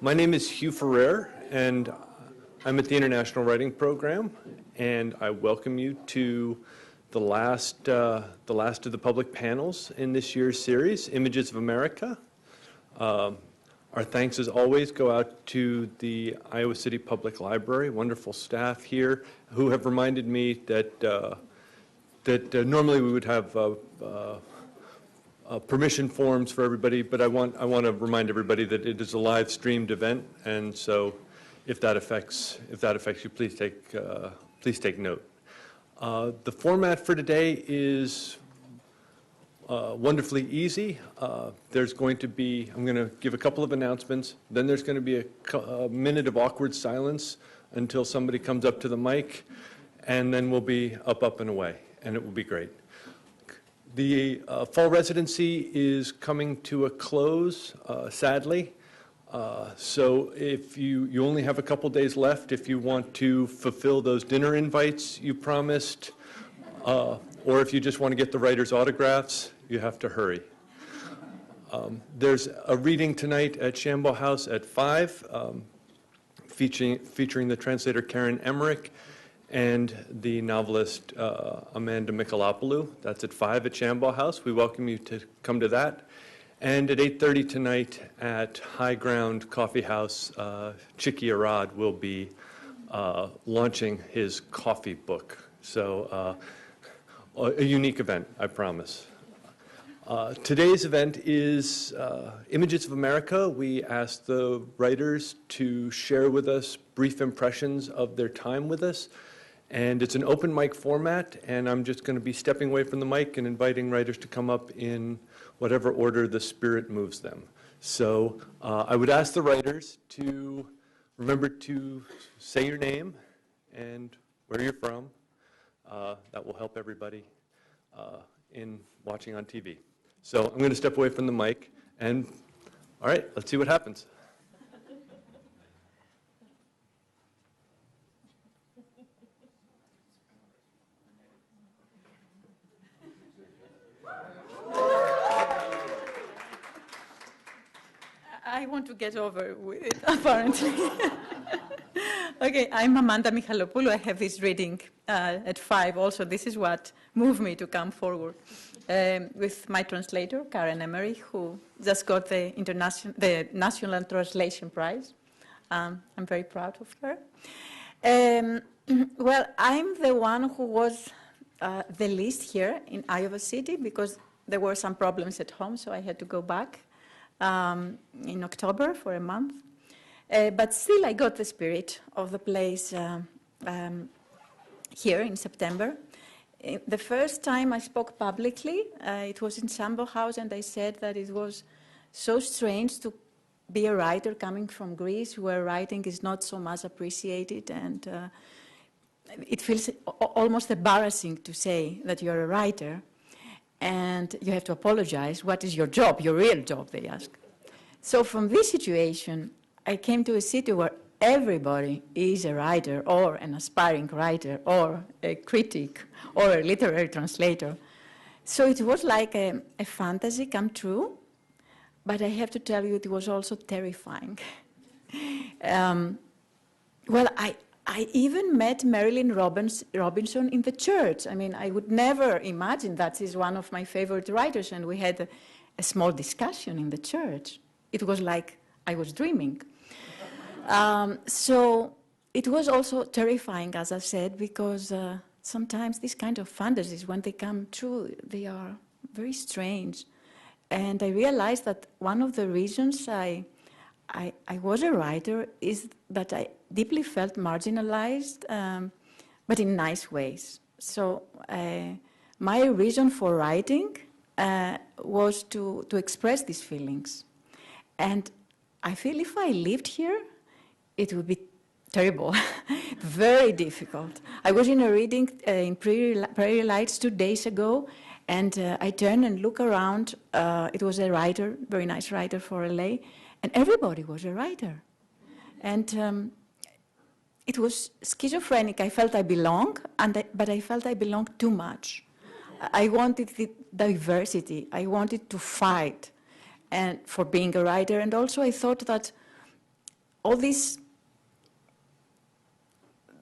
My name is Hugh Ferrer, and I'm at the International Writing Program, and I welcome you to the last of the public panels in this year's series, Images of America. Our thanks, as always, go out to the Iowa City Public Library, wonderful staff here, who have reminded me that normally we would have permission forms for everybody, but I want to remind everybody that it is a live streamed event, and so if that affects you, please take note. The format for today is wonderfully easy. There's going to be, I'm going to give a couple of announcements, then there's going to be a minute of awkward silence until somebody comes up to the mic, and then we'll be up and away, and it will be great. The fall residency is coming to a close, sadly. So if you only have a couple days left, if you want to fulfill those dinner invites you promised, or if you just want to get the writers' autographs, you have to hurry. There's a reading tonight at Shambaugh House at 5, featuring the translator Karen Emmerich and the novelist Amanda Michalopoulou. That's at 5 at Shambaugh House. We welcome you to come to that. And at 8:30 tonight at High Ground Coffee House, Chicky Arad will be launching his coffee book. So a unique event, I promise. Today's event is Images of America. We asked the writers to share with us brief impressions of their time with us. And it's an open mic format, and I'm just going to be stepping away from the mic and inviting writers to come up in whatever order the spirit moves them. So I would ask the writers to remember to say your name and where you're from. That will help everybody in watching on TV. So I'm going to step away from the mic, and all right, let's see what happens. I want to get over with it, apparently. Okay, I'm Amanda Michalopoulou. I have this reading at 5 also. This is what moved me to come forward with my translator, Karen Emmerich, who just got the National Translation Prize. I'm very proud of her. Well, I'm the one who was the least here in Iowa City because there were some problems at home, so I had to go back in October for a month. But still, I got the spirit of the place here in September. The first time I spoke publicly, it was in Shambaugh House, and I said that it was so strange to be a writer coming from Greece, where writing is not so much appreciated, and it feels almost embarrassing to say that you're a writer. And you have to apologize. What is your job, your real job, they ask. So from this situation, I came to a city where everybody is a writer or an aspiring writer or a critic or a literary translator. So it was like a fantasy come true, but I have to tell you it was also terrifying. Well, I even met Marilyn Robinson in the church. I mean, I would never imagine that she's one of my favorite writers, and we had a small discussion in the church. It was like I was dreaming. So it was also terrifying, as I said, because sometimes these kind of fantasies, when they come true, they are very strange. And I realized that one of the reasons I was a writer is that I deeply felt marginalized, but in nice ways. So my reason for writing was to express these feelings. And I feel if I lived here, it would be terrible, very difficult. I was in a reading in Prairie Lights 2 days ago, and I turned and look around. It was a writer, very nice writer for LA, and everybody was a writer. And it was schizophrenic. I felt I belong, but I felt I belonged too much. I wanted the diversity. I wanted to fight and for being a writer. And also I thought that all these,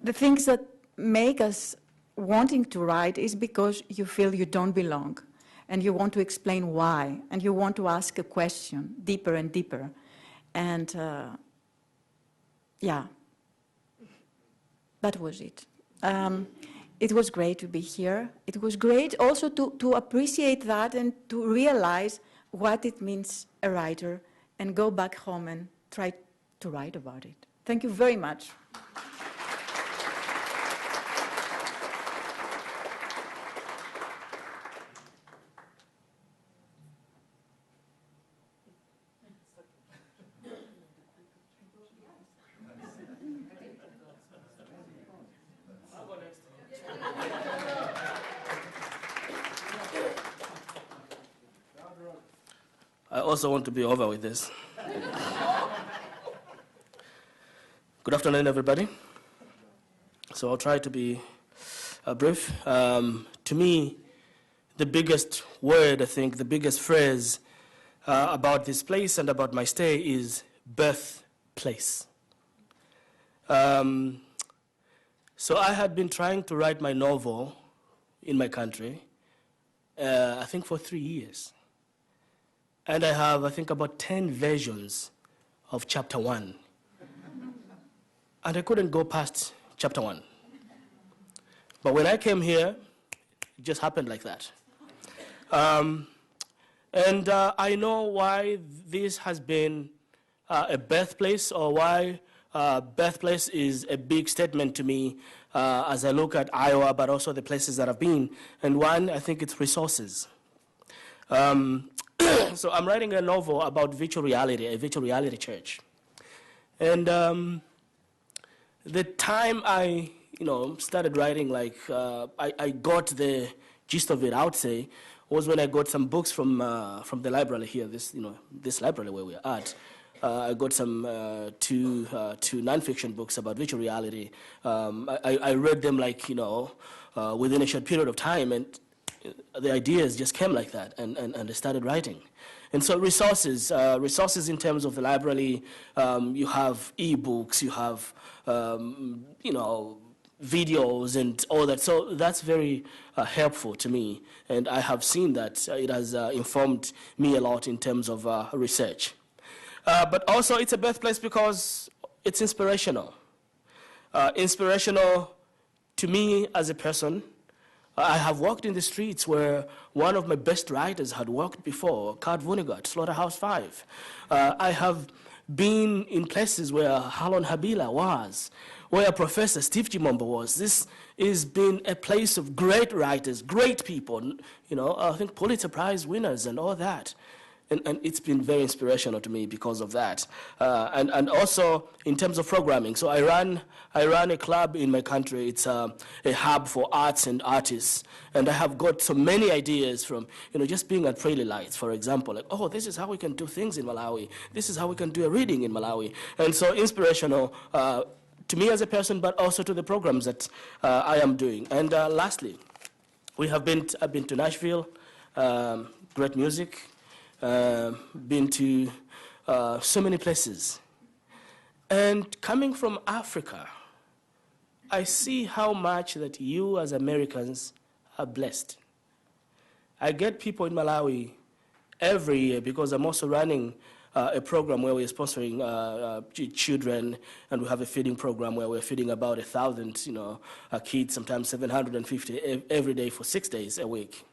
the things that make us wanting to write is because you feel you don't belong, and you want to explain why, and you want to ask a question deeper and deeper. And yeah, that was it. It was great to be here. It was great also to appreciate that and to realize what it means a writer, and go back home and try to write about it. Thank you very much. I also want to be over with this. Good afternoon, everybody. So I'll try to be brief. To me, the biggest word, I think, the biggest phrase about this place and about my stay is birthplace. So I had been trying to write my novel in my country, I think for 3 years. And I have, I think, about 10 versions of chapter 1. And I couldn't go past chapter 1. But when I came here, it just happened like that. I know why this has been a birthplace, or why birthplace is a big statement to me as I look at Iowa, but also the places that I've been. And one, I think it's resources. So I'm writing a novel about virtual reality, a virtual reality church. And the time I started writing, I got the gist of it, I would say, was when I got some books from the library here, this library where we're at. I got some two nonfiction books about virtual reality. I read them within a short period of time, and the ideas just came like that, and I started writing. And so resources in terms of the library, you have e-books, you have, videos and all that. So that's very helpful to me. And I have seen that it has informed me a lot in terms of research. But also it's a birthplace because it's inspirational. Inspirational to me as a person. I have walked in the streets where one of my best writers had walked before, Kurt Vonnegut, Slaughterhouse-Five. I have been in places where Harlan Habila was, where Professor Steve Chimombo was. This has been a place of great writers, great people, I think Pulitzer Prize winners and all that. And it's been very inspirational to me because of that. And also in terms of programming. So I run a club in my country. It's a hub for arts and artists. And I have got so many ideas from, just being at Prelude Lights, for example. This is how we can do things in Malawi. This is how we can do a reading in Malawi. And so inspirational to me as a person, but also to the programs that I am doing. And lastly, I've been to Nashville, great music. Been to so many places. And coming from Africa, I see how much that you as Americans are blessed. I get people in Malawi every year because I'm also running a program where we're sponsoring children, and we have a feeding program where we're feeding about 1,000 kids, sometimes 750 every day for 6 days a week.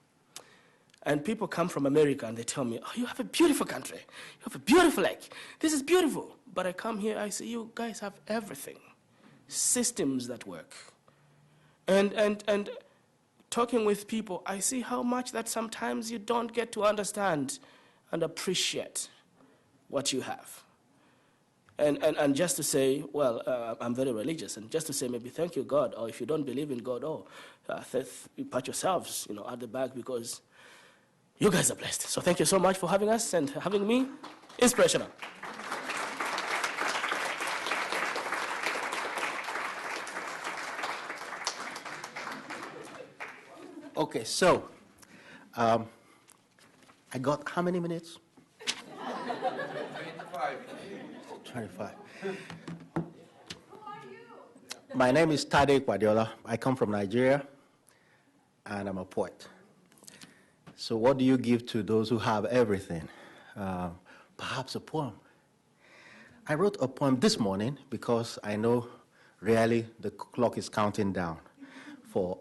And people come from America and they tell me, you have a beautiful country. You have a beautiful lake. This is beautiful. But I come here, I say, you guys have everything. Systems that work. And talking with people, I see how much that sometimes you don't get to understand and appreciate what you have. And just to say, I'm very religious, and just to say maybe thank you, God, or if you don't believe in God, pat yourselves, at the back, because you guys are blessed. So thank you so much for having us and having me. Inspirational. Okay, so I got how many minutes? 25. My name is Guardiola. I come from Nigeria, and I'm a poet. So what do you give to those who have everything? Perhaps a poem. I wrote a poem this morning because I know really the clock is counting down for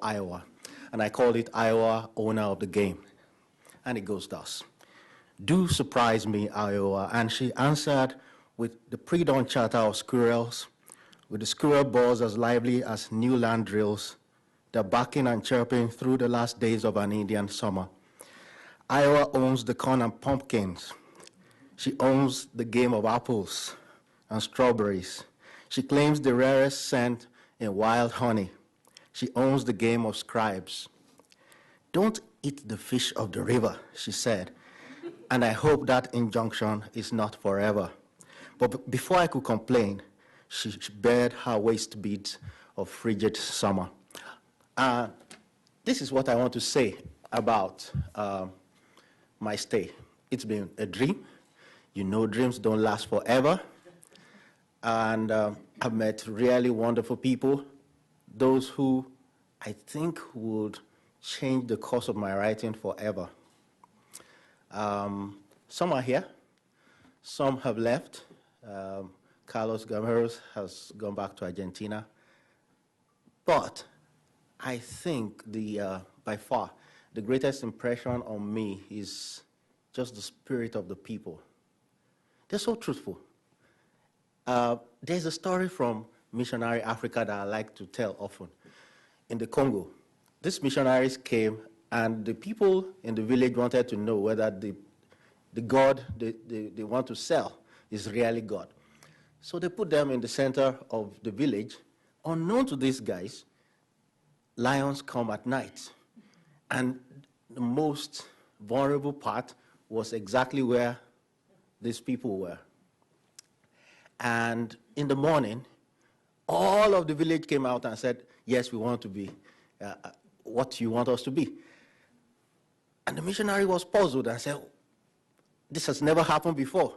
Iowa. And I called it Iowa Owner of the Game. And it goes thus. Do surprise me, Iowa. And she answered with the pre-dawn chatter of squirrels, with the squirrel buzz as lively as new land drills, the barking and chirping through the last days of an Indian summer. Iowa owns the corn and pumpkins. She owns the game of apples and strawberries. She claims the rarest scent in wild honey. She owns the game of scribes. Don't eat the fish of the river, she said, and I hope that injunction is not forever. But before I could complain, she bared her waist beads of frigid summer. This is what I want to say about my stay. It's been a dream. You know, dreams don't last forever. And I've met really wonderful people, those who I think would change the course of my writing forever. Some are here. Some have left. Carlos Gameros has gone back to Argentina. But I think by far, the greatest impression on me is just the spirit of the people. They're so truthful. There's a story from Missionary Africa that I like to tell often. In the Congo, these missionaries came, and the people in the village wanted to know whether the God they want to sell is really God. So they put them in the center of the village. Unknown to these guys, lions come at night. And the most vulnerable part was exactly where these people were. And in the morning, all of the village came out and said, yes, we want to be what you want us to be. And the missionary was puzzled and said, this has never happened before.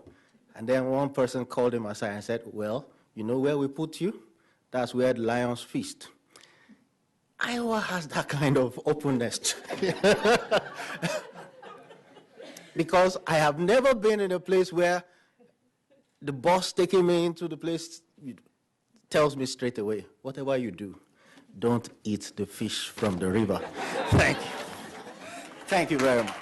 And then one person called him aside and said, well, you know where we put you? That's where the lions feast. Iowa has that kind of openness. Because I have never been in a place where the boss taking me into the place tells me straight away, whatever you do, don't eat the fish from the river. Thank you. Thank you very much.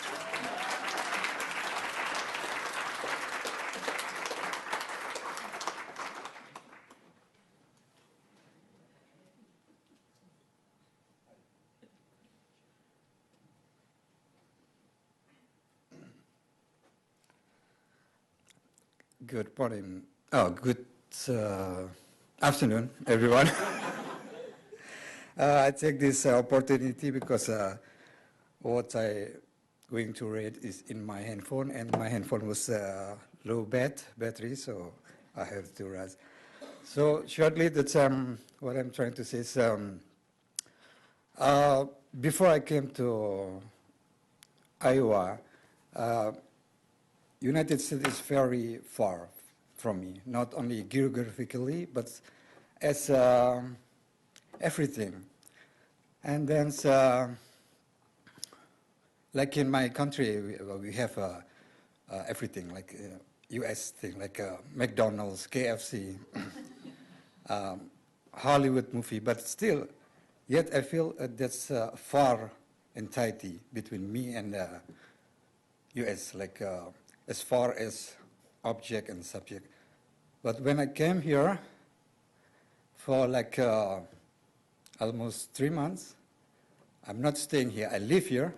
Good morning. Good afternoon, everyone. I take this opportunity because what I going to read is in my handphone, and my handphone was low battery, so I have to rest. So shortly, that's what I'm trying to say is before I came to Iowa. United States is very far from me, not only geographically, but as everything. And then, like in my country, we have everything, like U.S. thing, like McDonald's, KFC, Hollywood movie, but still, yet I feel that's far entirety between me and U.S., like as far as object and subject. But when I came here for like almost 3 months, I'm not staying here, I live here.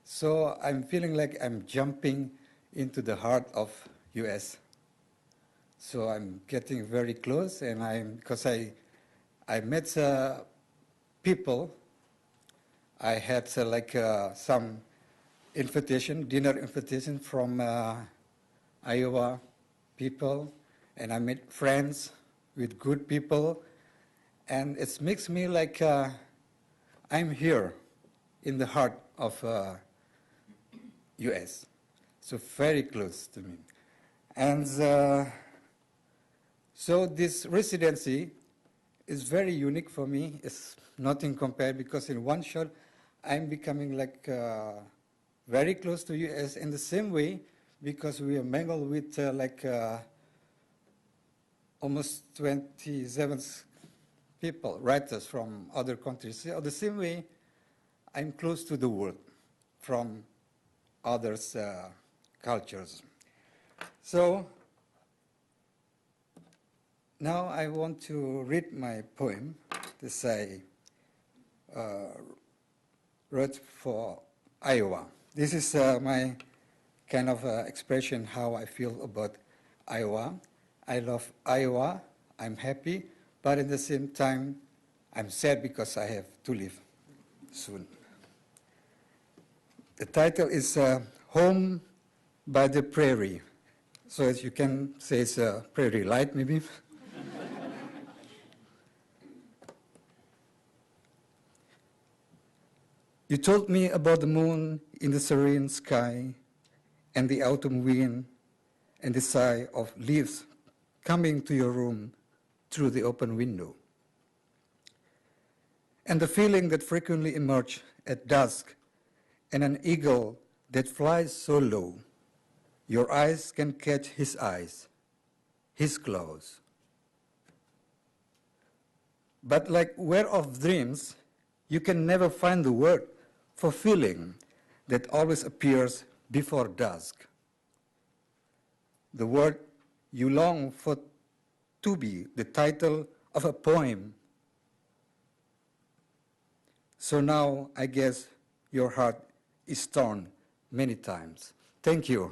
So I'm feeling like I'm jumping into the heart of US. So I'm getting very close, and because I met people. I had some dinner invitation from Iowa people, and I met friends with good people, and it makes me like I'm here in the heart of U.S., so very close to me. And So this residency is very unique for me. It's nothing compared because in one shot, I'm becoming like very close to US in the same way because we are mingled with almost 27 people, writers from other countries. So the same way, I'm close to the world from others' cultures. So now I want to read my poem that I wrote for Iowa. This is my kind of expression how I feel about Iowa. I love Iowa, I'm happy, but at the same time, I'm sad because I have to leave soon. The title is Home by the Prairie. So as you can say, it's a prairie light, maybe. You told me about the moon in the serene sky and the autumn wind and the sigh of leaves coming to your room through the open window. And the feeling that frequently emerges at dusk and an eagle that flies so low, your eyes can catch his eyes, his claws. But like where of dreams, you can never find the word for feeling that always appears before dusk. The word you long for to be the title of a poem. So now I guess your heart is torn many times. Thank you.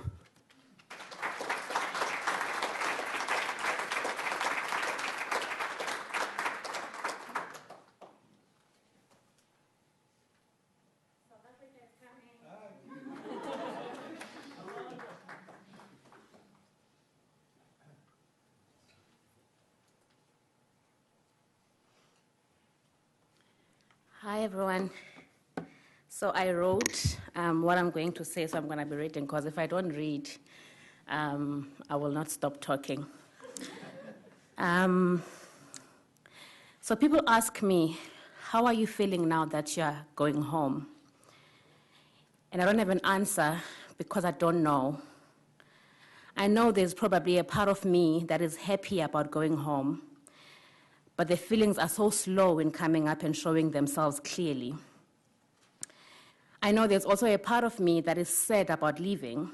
Hi, everyone. So I wrote what I'm going to say, so I'm going to be reading, because if I don't read, I will not stop talking. So people ask me, how are you feeling now that you're going home? And I don't have an answer because I don't know. I know there's probably a part of me that is happy about going home, but the feelings are so slow in coming up and showing themselves clearly. I know there's also a part of me that is sad about leaving,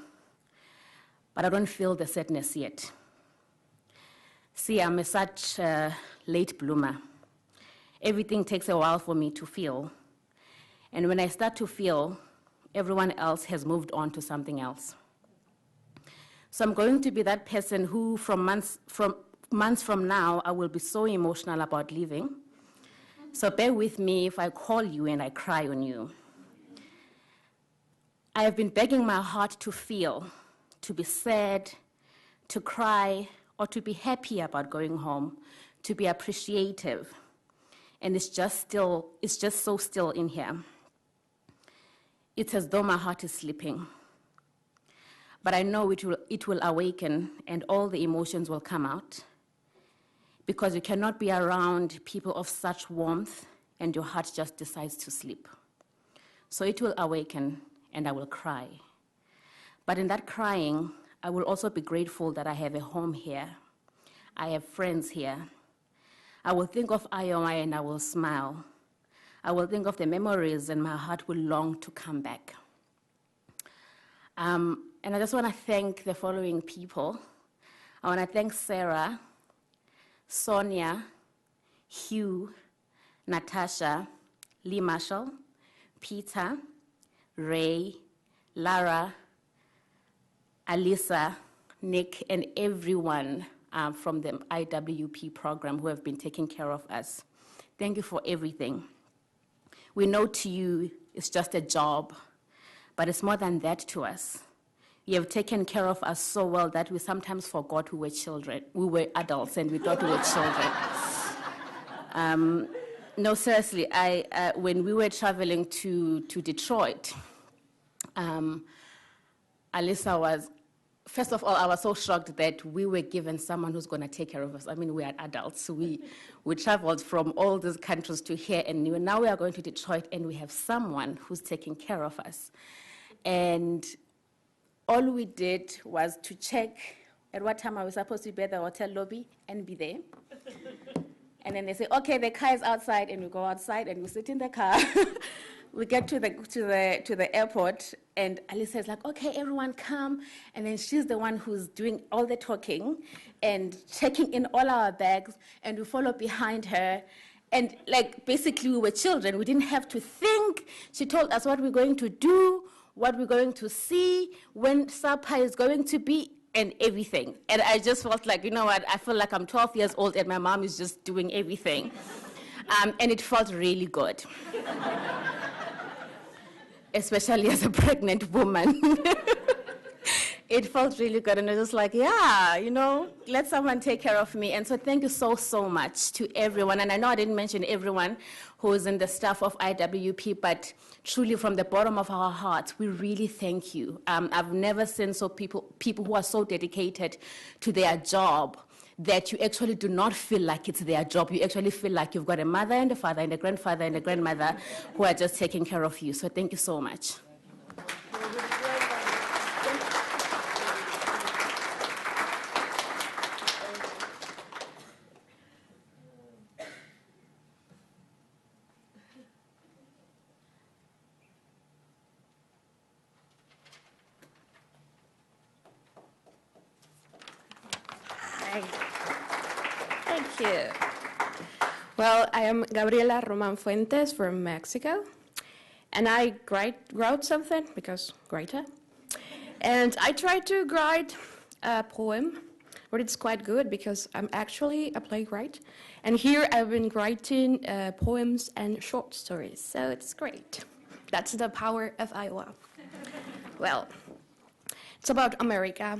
but I don't feel the sadness yet. See, I'm such a late bloomer. Everything takes a while for me to feel. And when I start to feel, everyone else has moved on to something else. So I'm going to be that person who, months from now, I will be so emotional about leaving. So bear with me if I call you and I cry on you. I have been begging my heart to feel, to be sad, to cry, or to be happy about going home, to be appreciative. And it's just so still in here. It's as though my heart is sleeping. But I know it will awaken and all the emotions will come out, because you cannot be around people of such warmth and your heart just decides to sleep. So it will awaken and I will cry. But in that crying, I will also be grateful that I have a home here. I have friends here. I will think of Iowa and I will smile. I will think of the memories and my heart will long to come back. And I just want to thank the following people. I want to thank Sarah, Sonia, Hugh, Natasha, Lee Marshall, Peter, Ray, Lara, Alisa, Nick, and everyone from the IWP program who have been taking care of us. Thank you for everything. We know to you it's just a job, but it's more than that to us. You have taken care of us so well that we sometimes forgot we were children. We were adults and we thought we were children. No, seriously, when we were traveling to Detroit, Alisa was first of all, I was so shocked that we were given someone who's going to take care of us. I mean, we are adults. We traveled from all these countries to here, and now we are going to Detroit, and we have someone who's taking care of us. And all we did was to check at what time I was supposed to be at the hotel lobby and be there. And then they say, okay, the car is outside, and we go outside and we sit in the car. We get to the airport, and Alicia is like, okay, everyone come. And then she's the one who's doing all the talking and checking in all our bags, and we follow behind her. And like, basically we were children. We didn't have to think. She told us what we're going to do, what we're going to see, when supper is going to be, and everything. And I just felt like, you know what, I feel like I'm 12 years old and my mom is just doing everything. And it felt really good. Especially as a pregnant woman. It felt really good, and I was just like, yeah, let someone take care of me. And so thank you so, so much to everyone. And I know I didn't mention everyone who is in the staff of IWP, but truly from the bottom of our hearts, we really thank you. I've never seen people who are so dedicated to their job that you actually do not feel like it's their job. You actually feel like you've got a mother and a father and a grandfather and a grandmother who are just taking care of you. So thank you so much. Thank you. Well, I am Gabriela Roman Fuentes from Mexico, and I wrote something because Greta, and I tried to write a poem, but it's quite good because I'm actually a playwright, and here I've been writing poems and short stories, so it's great. That's the power of Iowa. Well, it's about America.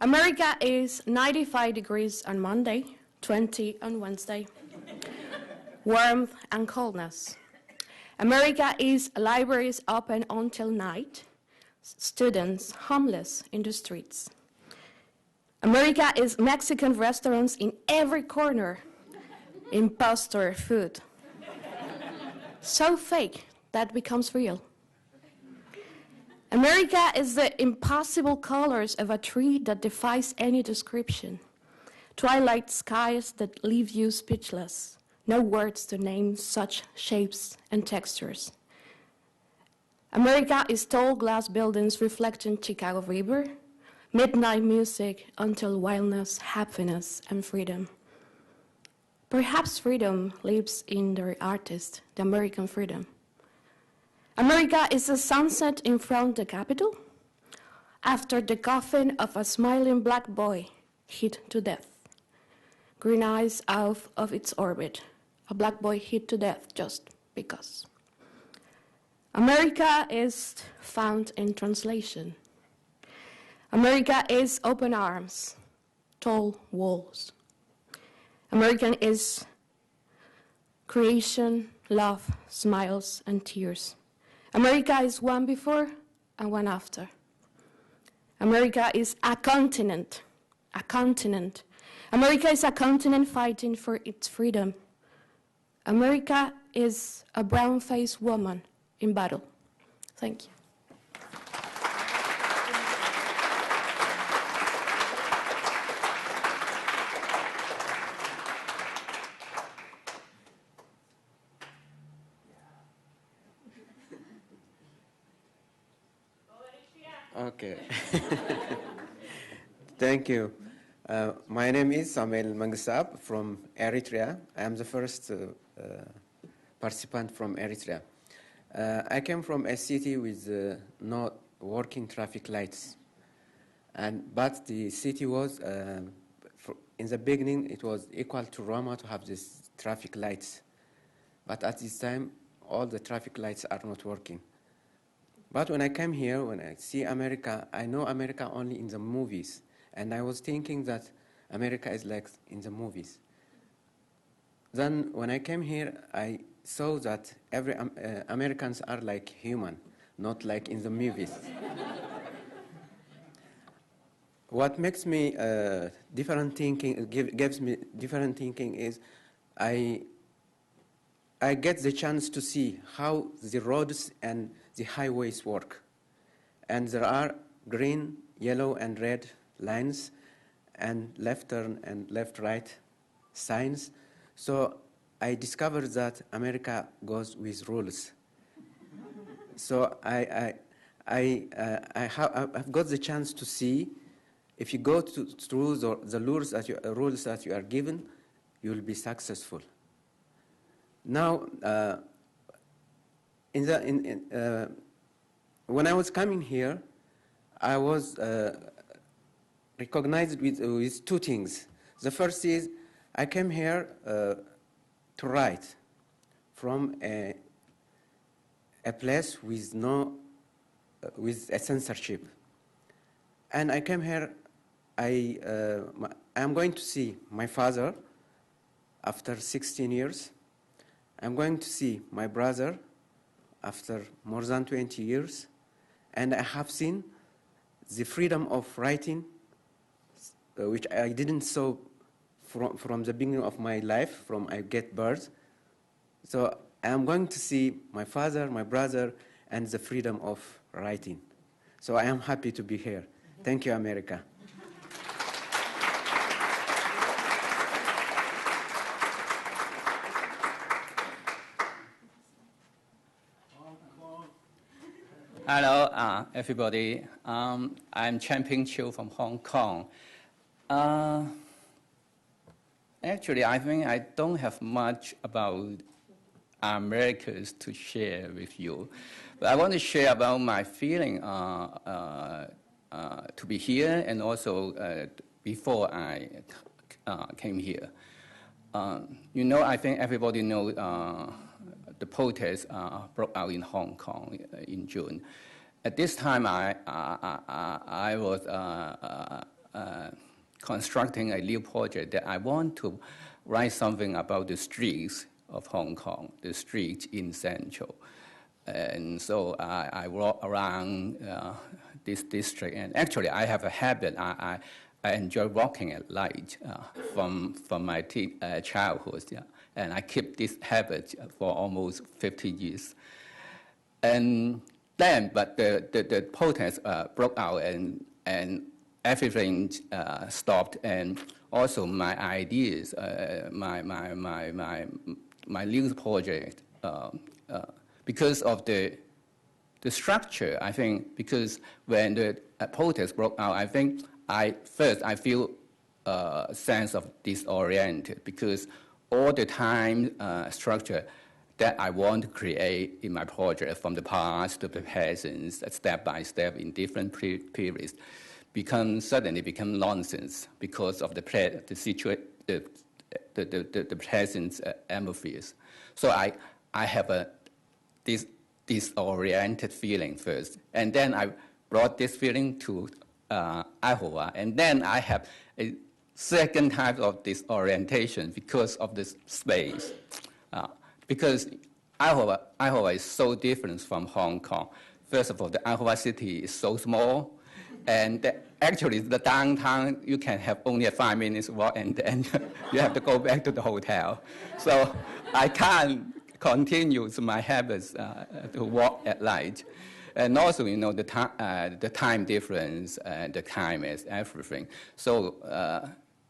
America is 95 degrees on Monday, 20 on Wednesday. Warmth and coldness. America is libraries open until night, students homeless in the streets. America is Mexican restaurants in every corner, imposter food. So fake that becomes real. America is the impossible colors of a tree that defies any description. Twilight skies that leave you speechless. No words to name such shapes and textures. America is tall glass buildings reflecting Chicago River, midnight music until wildness, happiness, and freedom. Perhaps freedom lives in the artist, the American freedom. America is a sunset in front of the Capitol after the coffin of a smiling black boy hit to death. Green eyes out of its orbit. A black boy hit to death just because. America is found in translation. America is open arms, tall walls. American is creation, love, smiles, and tears. America is one before and one after. America is a continent, a continent. America is a continent fighting for its freedom. America is a brown-faced woman in battle. Thank you. Okay. Thank you. My name is Samuel Mangasab from Eritrea. I am the first participant from Eritrea. I came from a city with no working traffic lights. But the city was, in the beginning, it was equal to Roma to have these traffic lights. But at this time, all the traffic lights are not working. But when I came here, when I see America, I know America only in the movies. And I was thinking that America is like in the movies. Then when I came here, I saw that every Americans are like human, not like in the movies. what makes me different thinking, gives me different thinking is I get the chance to see how the roads and the highways work. And there are green, yellow, and red lines, and left turn and left right signs. So I discovered that America goes with rules. So I've got the chance to see, if you go through the rules that you are given, you will be successful. Now, when I was coming here, I was recognized with two things. The first is I came here to write from a place with with a censorship, and I came here. I'm going to see my father after 16 years. I'm going to see my brother after more than 20 years, and I have seen the freedom of writing, which I didn't saw from the beginning of my life, from I get birth. So I'm going to see my father, my brother, and the freedom of writing. So I am happy to be here. Thank you, America. Hello, everybody. I'm Champion Chiu from Hong Kong. Actually, I think I don't have much about Americans to share with you, but I want to share about my feeling to be here, and also before I came here. I think everybody knows the protest broke out in Hong Kong in June. At this time, I was constructing a new project that I want to write something about the streets of Hong Kong, the streets in Central. And so I walk around this district, and actually I have a habit. I enjoy walking at night from my childhood, yeah. And I keep this habit for almost 50 years. And then, but the protest broke out, and everything stopped, and also my ideas, my news project, because of the structure. I think because when the protest broke out, I think I feel a sense of disoriented, because all the time structure that I want to create in my project, from the past to the present, step by step in different periods, suddenly become nonsense because of the present atmospheres. So I have this disoriented feeling first, and then I brought this feeling to Iowa, and then I have a second type of disorientation because of the space. Because Iowa is so different from Hong Kong. First of all, the Iowa city is so small, and actually the downtown, you can have only a 5 minutes walk, and then you have to go back to the hotel. So I can't continue my habits to walk at night. And also, the time difference, the time is everything. So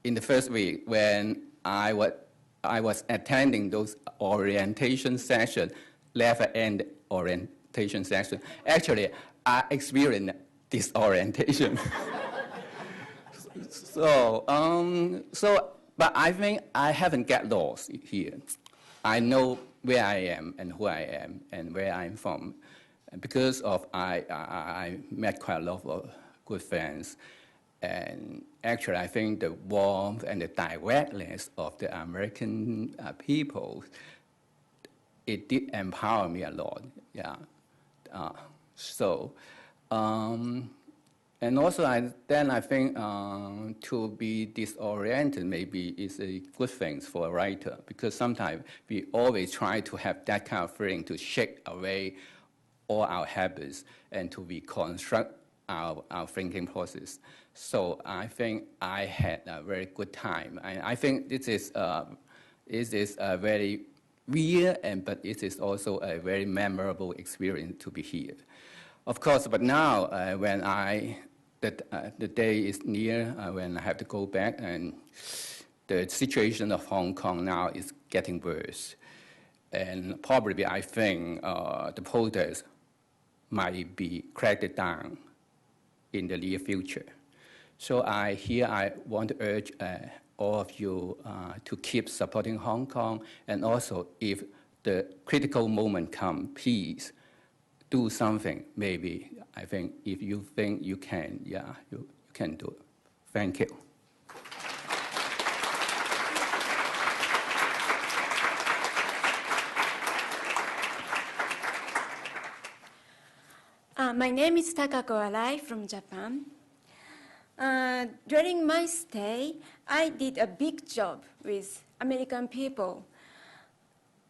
in the first week, when I was attending those orientation sessions, left-hand orientation session, actually, I experienced disorientation. But I think I haven't got lost here. I know where I am and who I am and where I'm from. Because of I met quite a lot of good friends, and actually I think the warmth and the directness of the American people, it did empower me a lot. Yeah. And also I think to be disoriented maybe is a good thing for a writer, because sometimes we always try to have that kind of feeling to shake away all our habits and to reconstruct our thinking process. So I think I had a very good time. I think this is a very weird, but it is also a very memorable experience to be here. Of course, but now when the day is near when I have to go back, and the situation of Hong Kong now is getting worse. And probably I think the protest might be cracked down in the near future. So I want to urge all of you to keep supporting Hong Kong, and also if the critical moment comes, please do something. Maybe I think if you think you can, you can do it. Thank you. My name is Takako Arai from Japan. During my stay, I did a big job with American people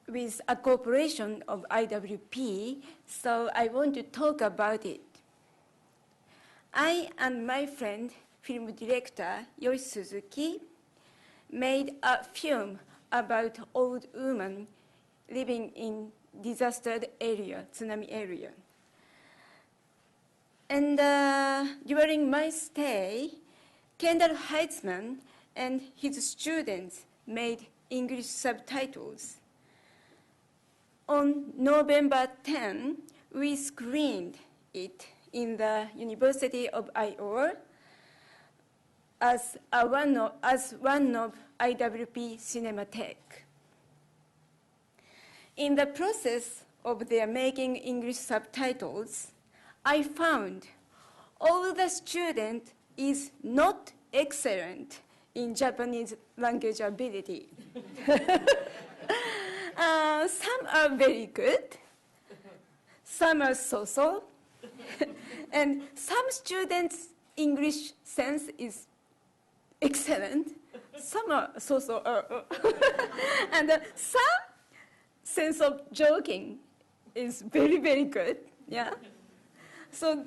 with a cooperation of IWP, so I want to talk about it. I and my friend, film director Yoshi Suzuki, made a film about old women living in disastered area, tsunami area. And during my stay, Kendall Heitzman and his students made English subtitles. On November 10, we screened it in the University of Iowa as one of IWP Cinematheque. In the process of their making English subtitles, I found all the students is not excellent in Japanese language ability. Some are very good, some are so-so, and some students' English sense is excellent, some are so-so, and some sense of joking is very, very good, yeah. So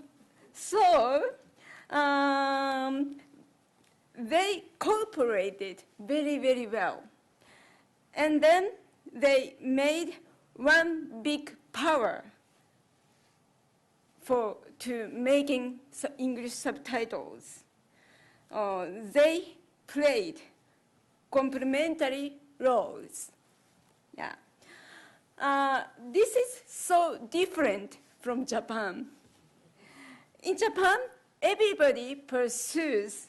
they cooperated very, very well. And then they made one big power to making English subtitles. They played complementary roles. Yeah. This is so different from Japan. In Japan, everybody pursues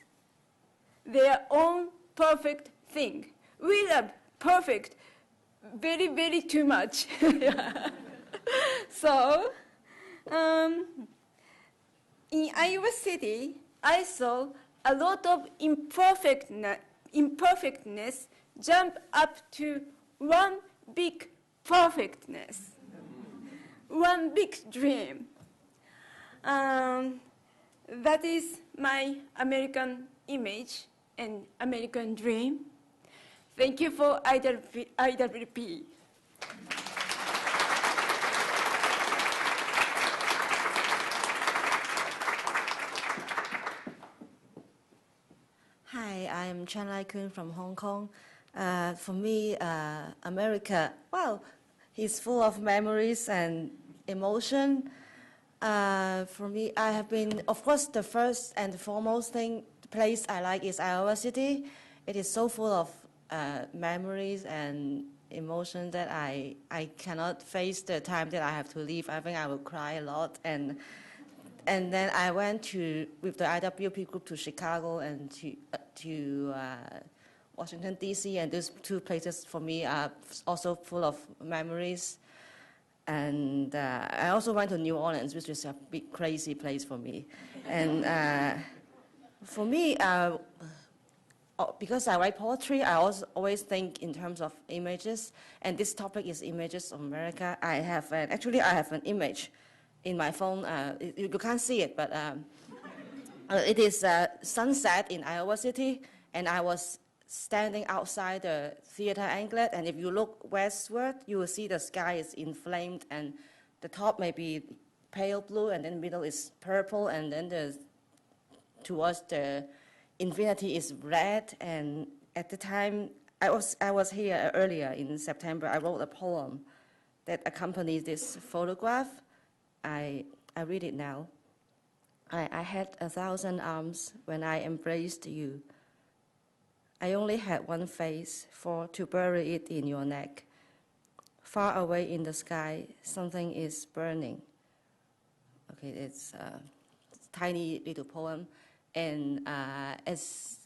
their own perfect thing. We love perfect very, very too much. So, in Iowa City, I saw a lot of imperfectness jump up to one big perfectness, one big dream. That is my American image and American dream. Thank you for IWP. Hi, I'm Chan Lai Kun from Hong Kong. For me, America, well, it's full of memories and emotion. For me, I have been, of course, the first and foremost place I like is Iowa City. It is so full of memories and emotion that I cannot face the time that I have to leave. I think I will cry a lot. And then I went with the IWP group to Chicago and to Washington, D.C., and those two places for me are also full of memories. And I also went to New Orleans, which is a big crazy place for me. And for me, because I write poetry, I always think in terms of images, and this topic is images of America. I have an image in my phone. You can't see it, but it is sunset in Iowa City, and I was standing outside the Theater Anglet, and if you look westward, you will see the sky is inflamed, and the top may be pale blue, and then the middle is purple, and then the towards the infinity is red. And at the time, I was here earlier in September. I wrote a poem that accompanies this photograph. I read it now. I had 1,000 arms when I embraced you. I only had one face to bury it in your neck. Far away in the sky, something is burning. Okay, it's a tiny little poem. And as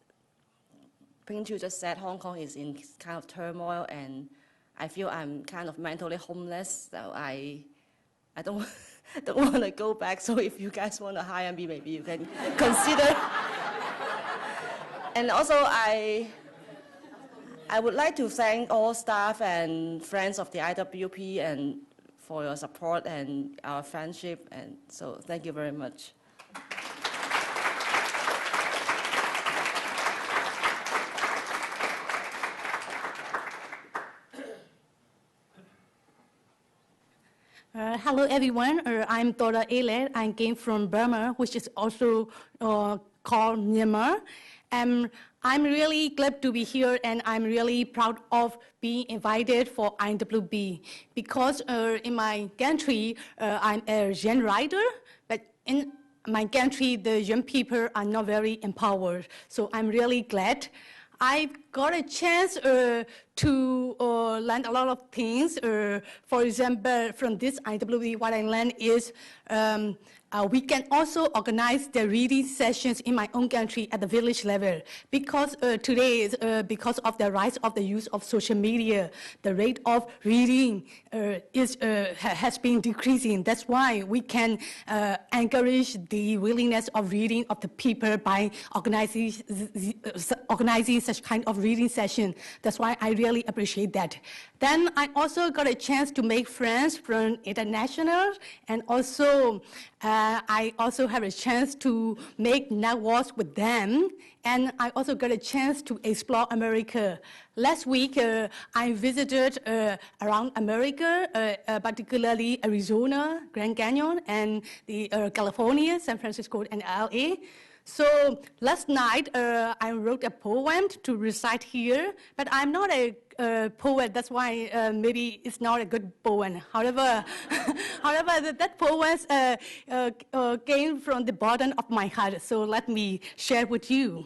Ping Chu just said, Hong Kong is in kind of turmoil, and I feel I'm kind of mentally homeless, so I don't want to go back. So if you guys want to hire me, maybe you can consider. And also, I would like to thank all staff and friends of the IWP and for your support and our friendship. And so thank you very much. Hello, everyone. I'm Tora Elet. I came from Burma, which is also called Myanmar. I'm really glad to be here, and I'm really proud of being invited for IWB because in my country, I'm a young writer, but in my country, the young people are not very empowered. So I'm really glad. I got a chance to learn a lot of things. For example, from this IWB, what I learned is we can also organize the reading sessions in my own country at the village level. Because today, because of the rise of the use of social media, the rate of reading has been decreasing. That's why we can encourage the willingness of reading of the people by organizing such kind of reading session. That's why I really appreciate that. Then I also got a chance to make friends from international, and also I also have a chance to make networks with them, and I also got a chance to explore America. Last week, I visited around America, particularly Arizona, Grand Canyon, and the California, San Francisco, and LA. So last night, I wrote a poem to recite here, but I'm not a poet, that's why maybe it's not a good poem. However, that poem came from the bottom of my heart, so let me share with you.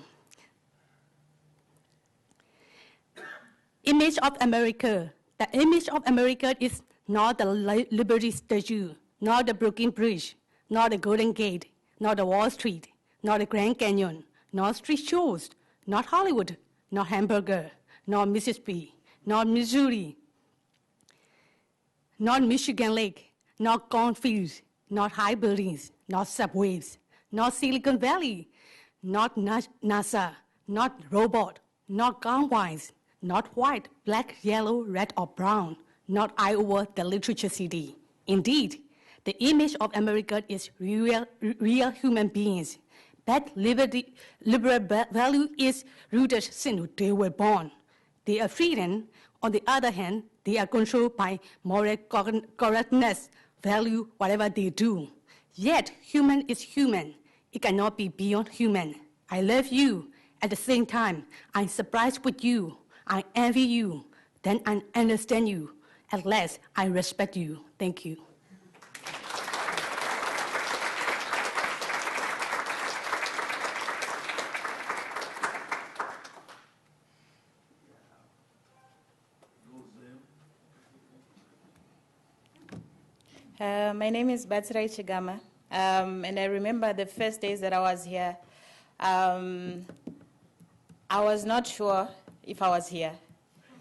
Image of America. The image of America is not the Liberty Statue, not the Brooklyn Bridge, not the Golden Gate, not the Wall Street, not the Grand Canyon, not street shows, not Hollywood, not hamburger, not Mississippi, not Missouri, not Michigan Lake, not cornfields, not high buildings, not subways, not Silicon Valley, not NASA, not robot, not gun wines, not white, black, yellow, red, or brown, not Iowa, the literature city. Indeed, the image of America is real human beings. That liberal value is rooted since they were born. They are freedom. On the other hand, they are controlled by moral correctness, value whatever they do. Yet, human is human. It cannot be beyond human. I love you. At the same time, I'm surprised with you. I envy you. Then I understand you. At last, I respect you. Thank you. My name is Patricia Gama, and I remember the first days that I was here, I was not sure if I was here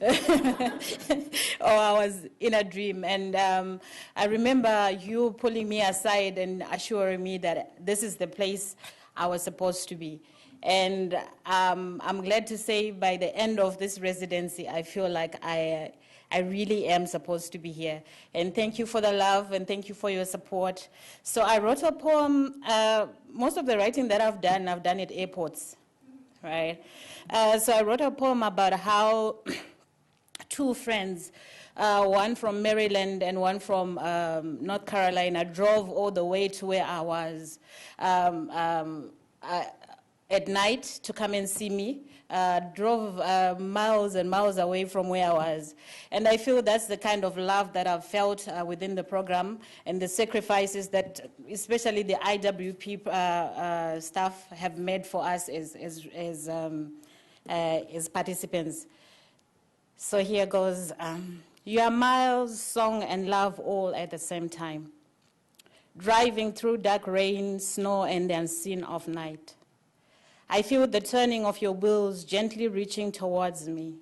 or I was in a dream. And I remember you pulling me aside and assuring me that this is the place I was supposed to be. And I'm glad to say by the end of this residency, I feel like I really am supposed to be here. And thank you for the love, and thank you for your support. So I wrote a poem. Most of the writing that I've done at airports, right? So I wrote a poem about how two friends, one from Maryland and one from North Carolina, drove all the way to where I was. at night to come and see me, drove miles and miles away from where I was. And I feel that's the kind of love that I've felt within the program and the sacrifices that especially the IWP staff have made for us as participants. So here goes. You are miles, song, and love all at the same time. Driving through dark rain, snow, and the unseen of night. I feel the turning of your wheels gently reaching towards me.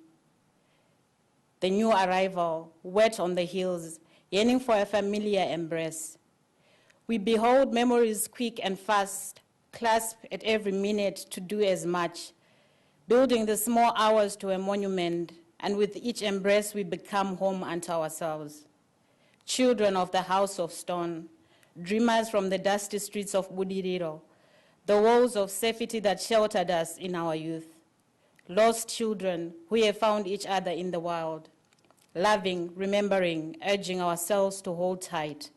The new arrival, wet on the hills, yearning for a familiar embrace. We behold memories quick and fast, clasp at every minute to do as much, building the small hours to a monument, and with each embrace we become home unto ourselves. Children of the house of stone, dreamers from the dusty streets of Budiriro, the walls of safety that sheltered us in our youth. Lost children who have found each other in the wild, loving, remembering, urging ourselves to hold tight,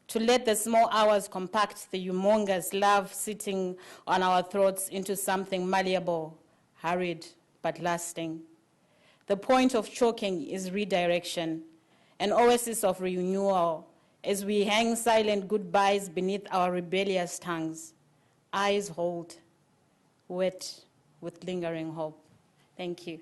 to let the small hours compact the humongous love sitting on our throats into something malleable, hurried, but lasting. The point of choking is redirection, an oasis of renewal, as we hang silent goodbyes beneath our rebellious tongues, eyes hold, wet with lingering hope. Thank you.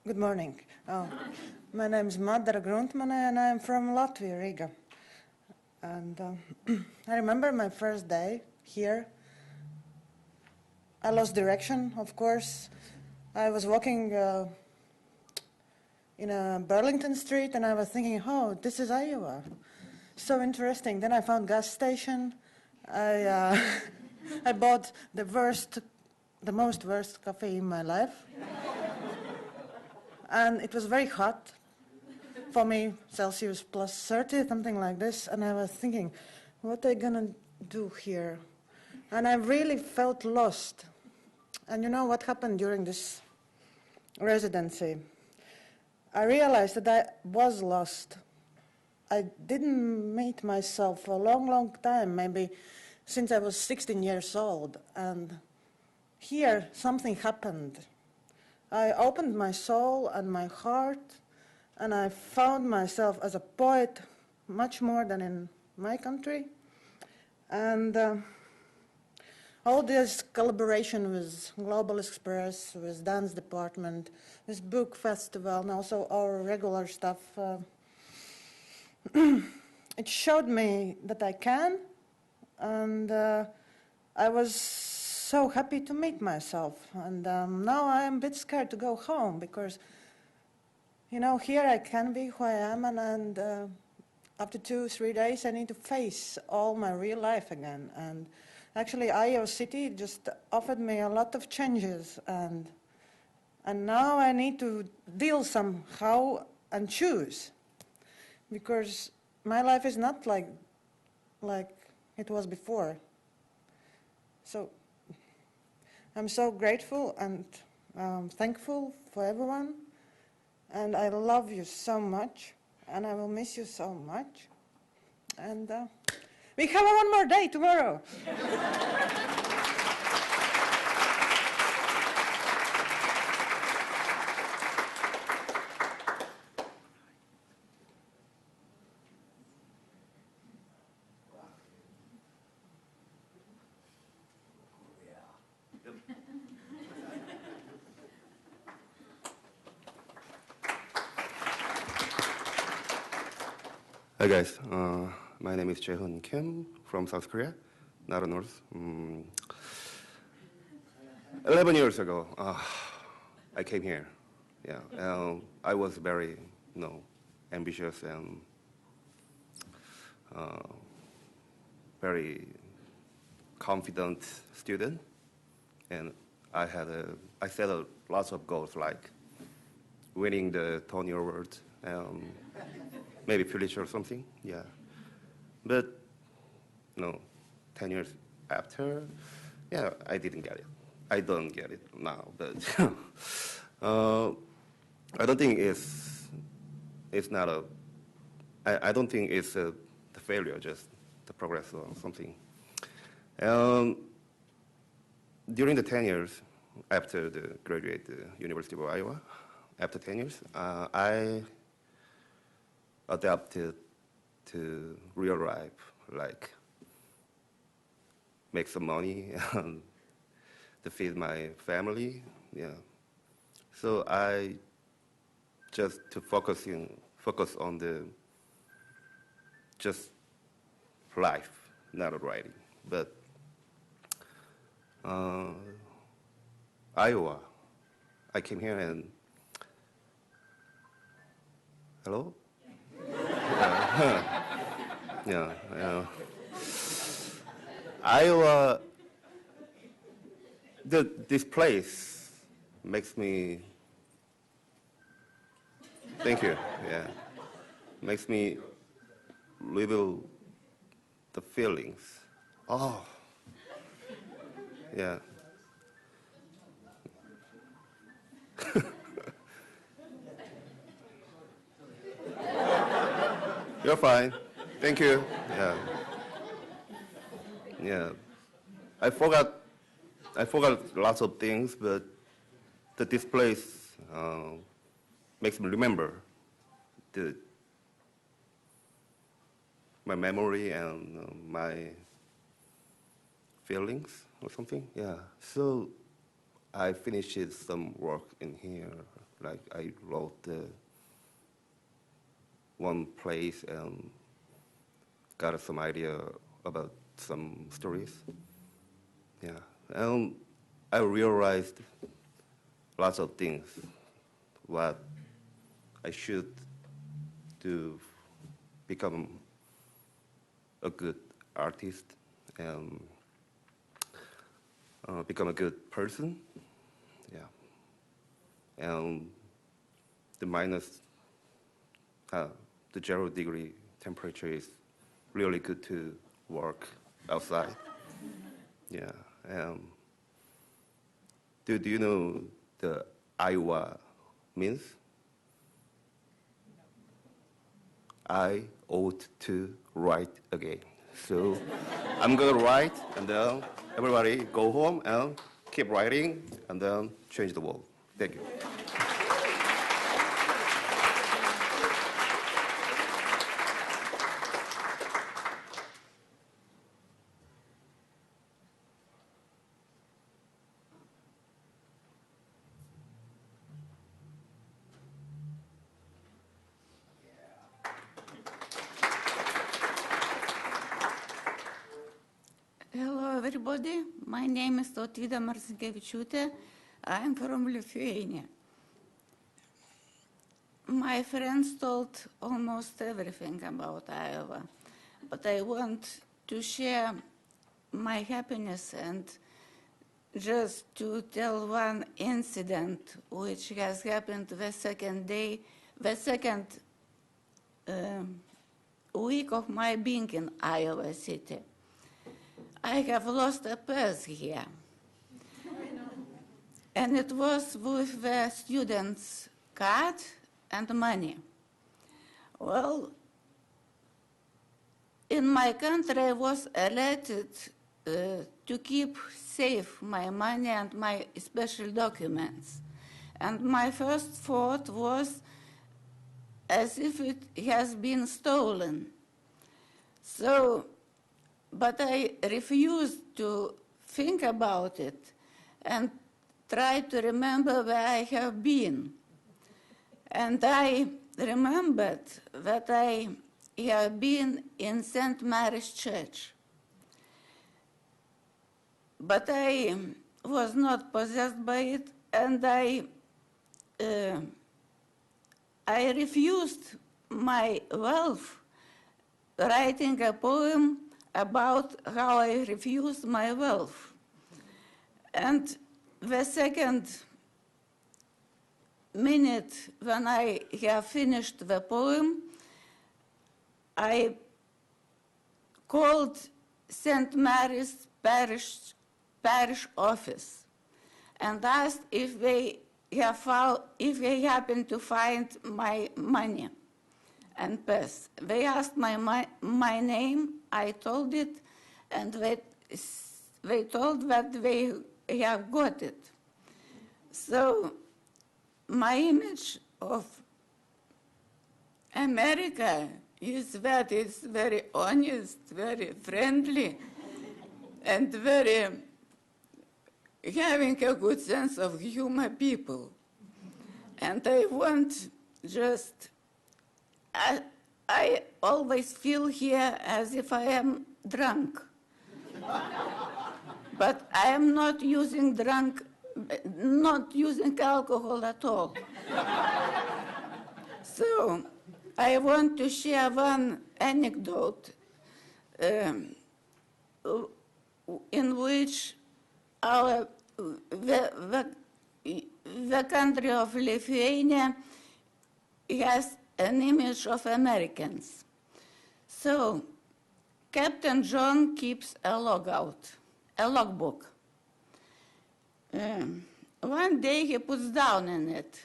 Good morning. My name is Madara Gruntmane and I'm from Latvia, Riga. And I remember my first day here. I lost direction, of course. I was walking in a Burlington Street and I was thinking, oh, this is Iowa. So interesting. Then I found gas station. I bought the most worst coffee in my life. And it was very hot for me, Celsius plus 30, something like this. And I was thinking, what am I gonna do here? And I really felt lost. And you know what happened during this residency? I realized that I was lost. I didn't meet myself for a long, long time, maybe since I was 16 years old. And here, something happened. I opened my soul and my heart, and I found myself as a poet much more than in my country. And all this collaboration with Global Express, with Dance Department, with Book Festival, and also our regular stuff, it showed me that I can, and I was so happy to meet myself. And now I am a bit scared to go home because, you know, here I can be who I am, and after 2-3 days I need to face all my real life again. And actually Iowa City just offered me a lot of changes, and now I need to deal somehow and choose, because my life is not like it was before. So I'm so grateful and thankful for everyone, and I love you so much, and I will miss you so much. And we have one more day tomorrow. Hi guys, my name is Jhon Kim from South Korea, not north. 11 years ago, I came here. Yeah, I was very, ambitious and very confident student, and I set lots of goals like winning the Tony Award. Maybe Pulitzer or something, yeah. But no, 10 years after, yeah, I didn't get it. I don't get it now, but I don't think it's not a, I don't think it's the failure, just the progress or something. During the 10 years after the graduate University of Iowa, after 10 years, I adapted to real life, like make some money and to feed my family, yeah. So I just to focus on the just life, not writing. But Iowa, I came here and hello? Yeah. Iowa, this place makes me, thank you, yeah, makes me reveal the feelings. Oh, yeah. You're fine. Thank you. Yeah. Yeah. I forgot lots of things, but this place makes me remember my memory and my feelings or something. Yeah. So I finished some work in here. Like I wrote one place and got some idea about some stories. Yeah, and I realized lots of things, what I should do, become a good artist and become a good person. Yeah, and the the 0-degree temperature is really good to work outside. Yeah. Do you know the Iowa means? I ought to write again. So I'm gonna write, and then everybody go home and keep writing, and then change the world. Thank you. Hello, everybody. My name is Tautvyda Marcinkevičiūtė. I'm from Lithuania. My friends told almost everything about Iowa, but I want to share my happiness and just to tell one incident which has happened the second week of my being in Iowa City. I have lost a purse here. And it was with the student's card and money. Well, in my country, I was alerted to keep safe my money and my special documents. And my first thought was as if it has been stolen. So, but I refused to think about it and try to remember where I have been. And I remembered that I have been in St. Mary's Church. But I was not possessed by it, and I refused my wealth, writing a poem about how I refused my wealth. And the second minute when I have finished the poem, I called St. Mary's parish office and asked if they happen to find my money and purse. They asked my name, I told it, and they told that they have got it. So my image of America is that it's very honest, very friendly, and very having a good sense of humor people. And I want just, I always feel here as if I am drunk. But I am not using alcohol at all. So I want to share one anecdote in which the country of Lithuania has an image of Americans. So Captain Jhon keeps a logbook. One day he puts down in it,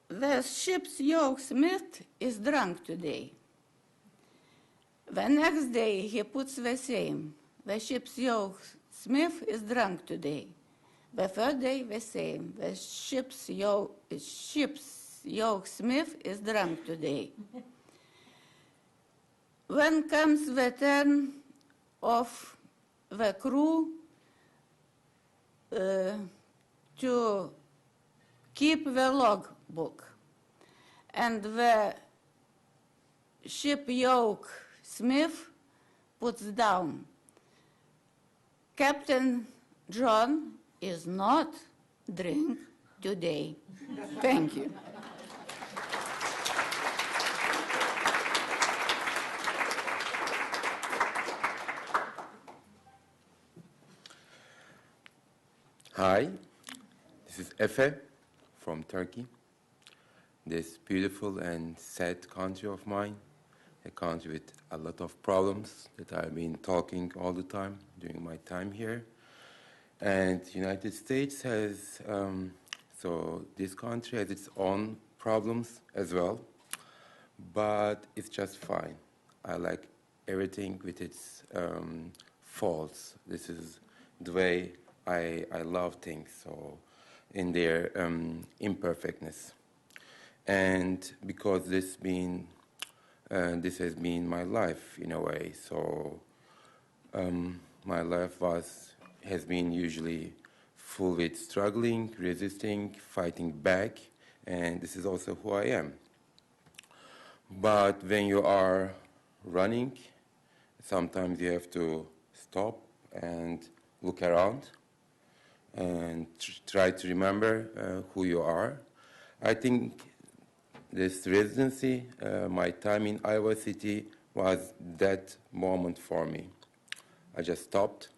the ship's yolksmith is drunk today. The next day he puts the same, the ship's yolksmith is drunk today. The third day the same, the ship's yolksmith is drunk today. When comes the turn of the crew to keep the logbook, and the ship yoke smith puts down, Captain Jhon is not drink today. Thank you. Hi, this is Efe from Turkey. This beautiful and sad country of mine, a country with a lot of problems that I've been talking all the time during my time here. And the United States has, so this country has its own problems as well, but it's just fine. I like everything with its faults. This is the way I love things, so in their imperfectness. And because this has been my life in a way, so my life has been usually full with struggling, resisting, fighting back, and this is also who I am. But when you are running, sometimes you have to stop and look around and try to remember who you are. I think this residency, my time in Iowa City, was that moment for me. I just stopped,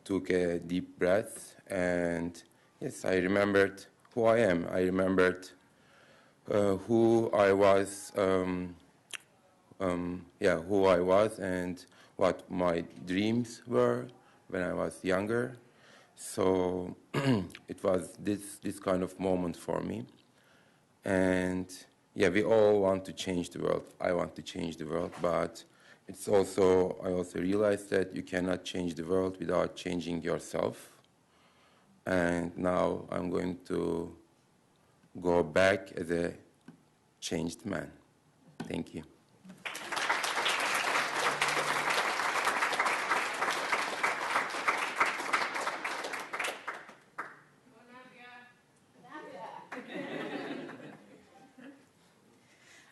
took a deep breath, and yes, I remembered who I am. I remembered who I was, who I was and what my dreams were when I was younger. So it was this kind of moment for me. And yeah, we all want to change the world. I want to change the world, but I also realized that you cannot change the world without changing yourself. And now I'm going to go back as a changed man. Thank you.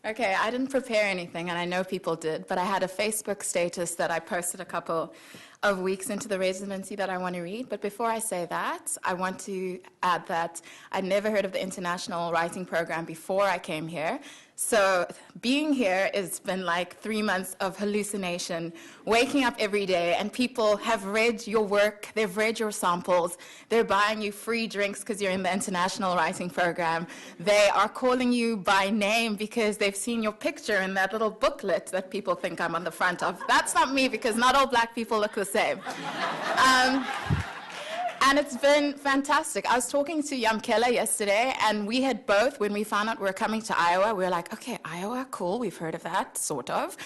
Okay, I didn't prepare anything, and I know people did, but I had a Facebook status that I posted a couple of weeks into the residency that I want to read. But before I say that, I want to add that I'd never heard of the International Writing Program before I came here. So being here has been like 3 months of hallucination, waking up every day, and people have read your work, they've read your samples, they're buying you free drinks because you're in the International Writing Program. They are calling you by name because they've seen your picture in that little booklet that people think I'm on the front of. That's not me, because not all black people look the same. And it's been fantastic. I was talking to Yamkela yesterday, and we had both, when we found out we were coming to Iowa, we were like, okay, Iowa, cool, we've heard of that, sort of.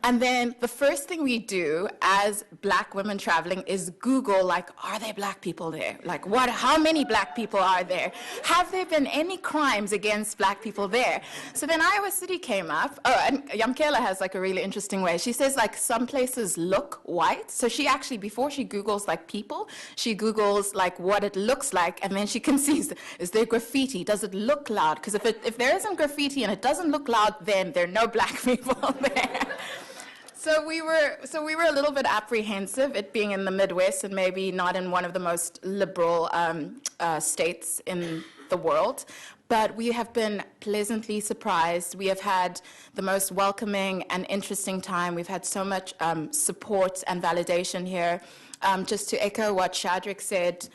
And then the first thing we do as black women traveling is Google, like, are there black people there? Like, how many black people are there? Have there been any crimes against black people there? So then Iowa City came up. Oh, and Yamkela has like a really interesting way. She says like some places look white. So she actually, before she Googles like people, she Googles like what it looks like, and then she can see, is there graffiti? Does it look loud? Because if there isn't graffiti and it doesn't look loud, then there are no black people there. So we were a little bit apprehensive, it being in the Midwest and maybe not in one of the most liberal states in the world. But we have been pleasantly surprised. We have had the most welcoming and interesting time. We've had so much support and validation here. Just to echo what Shadrach said,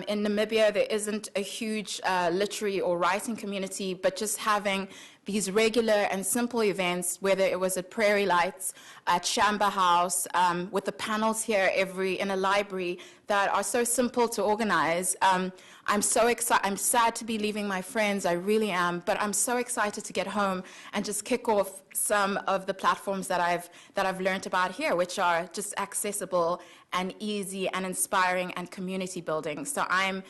in Namibia there isn't a huge literary or writing community, but just having these regular and simple events, whether it was at Prairie Lights, at Shamba House, with the panels here in a library that are so simple to organize. I'm so excited. I'm sad to be leaving my friends, I really am, but I'm so excited to get home and just kick off some of the platforms that I've learned about here, which are just accessible and easy and inspiring and community building. So I'm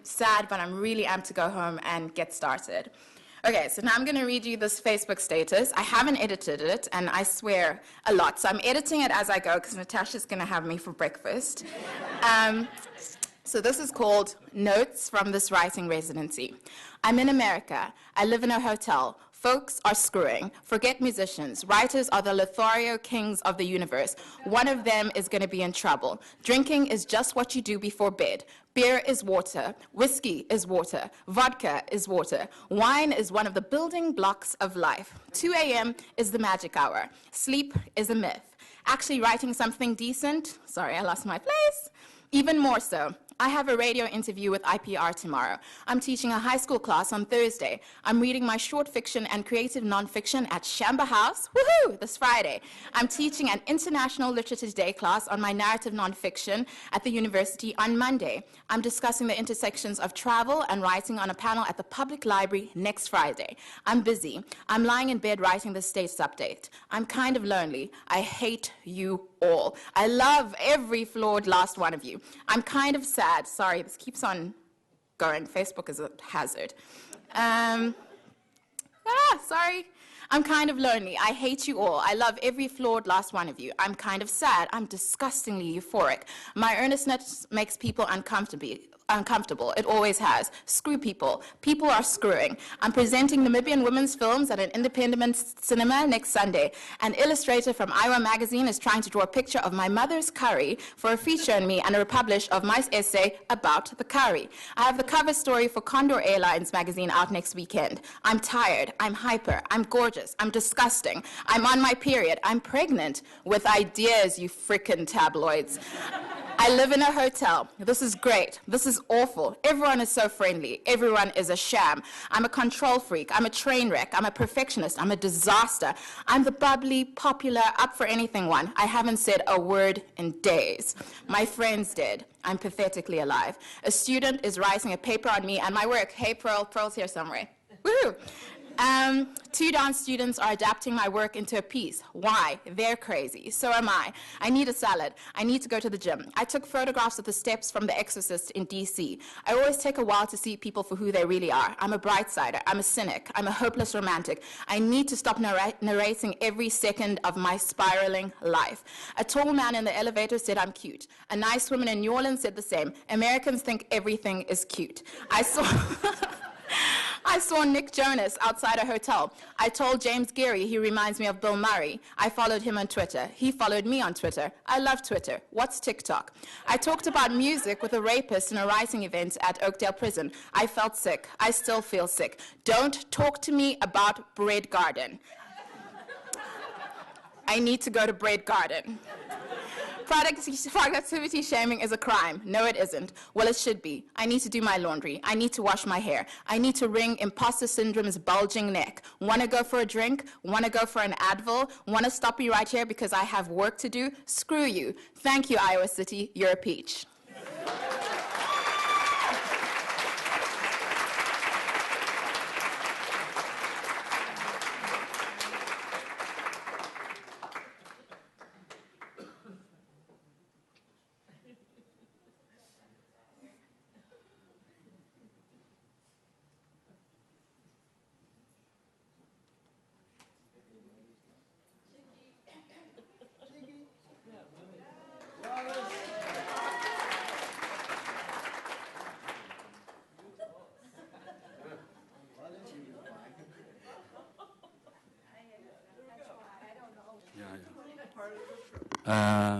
sad, but I'm really amped to go home and get started. Okay, so now I'm going to read you this Facebook status. I haven't edited it, and I swear a lot. So I'm editing it as I go, because Natasha's going to have me for breakfast. So this is called Notes from This Writing Residency. I'm in America. I live in a hotel. Folks are screwing. Forget musicians. Writers are the Lothario kings of the universe. One of them is going to be in trouble. Drinking is just what you do before bed. Beer is water. Whiskey is water. Vodka is water. Wine is one of the building blocks of life. 2 a.m. is the magic hour. Sleep is a myth. Actually writing something decent, sorry, I lost my place, even more so. I have a radio interview with IPR tomorrow. I'm teaching a high school class on Thursday. I'm reading my short fiction and creative nonfiction at Shamba House, woohoo, this Friday. I'm teaching an International Literature Day class on my narrative nonfiction at the university on Monday. I'm discussing the intersections of travel and writing on a panel at the public library next Friday. I'm busy. I'm lying in bed writing the status update. I'm kind of lonely. I hate you all. I love every flawed last one of you. I'm kind of sad. Sorry, this keeps on going. Facebook is a hazard. Sorry. I'm kind of lonely. I hate you all. I love every flawed last one of you. I'm kind of sad. I'm disgustingly euphoric. My earnestness makes people uncomfortable. It always has. Screw people. People are screwing. I'm presenting Namibian women's films at an independent cinema next Sunday. An illustrator from Iowa Magazine is trying to draw a picture of my mother's curry for a feature on me and a republish of my essay about the curry. I have the cover story for Condor Airlines magazine out next weekend. I'm tired. I'm hyper. I'm gorgeous. I'm disgusting. I'm on my period. I'm pregnant with ideas, you frickin' tabloids. I live in a hotel. This is great. This is awful. Everyone is so friendly. Everyone is a sham. I'm a control freak. I'm a train wreck. I'm a perfectionist. I'm a disaster. I'm the bubbly, popular, up for anything one. I haven't said a word in days. My friends did. I'm pathetically alive. A student is writing a paper on me and my work. Hey, Pearl's here somewhere. Woohoo! 2 dance students are adapting my work into a piece. Why? They're crazy. So am I. I need a salad. I need to go to the gym. I took photographs of the steps from The Exorcist in DC. I always take a while to see people for who they really are. I'm a bright-sider. I'm a cynic. I'm a hopeless romantic. I need to stop narrating every second of my spiraling life. A tall man in the elevator said I'm cute. A nice woman in New Orleans said the same. Americans think everything is cute. I I saw Nick Jonas outside a hotel. I told James Geary he reminds me of Bill Murray. I followed him on Twitter. He followed me on Twitter. I love Twitter. What's TikTok? I talked about music with a rapist in a writing event at Oakdale Prison. I felt sick. I still feel sick. Don't talk to me about Bread Garden. I need to go to Bread Garden. Productivity shaming is a crime. No, it isn't. Well, it should be. I need to do my laundry. I need to wash my hair. I need to wring imposter syndrome's bulging neck. Want to go for a drink? Want to go for an Advil? Want to stop me right here because I have work to do? Screw you. Thank you, Iowa City. You're a peach.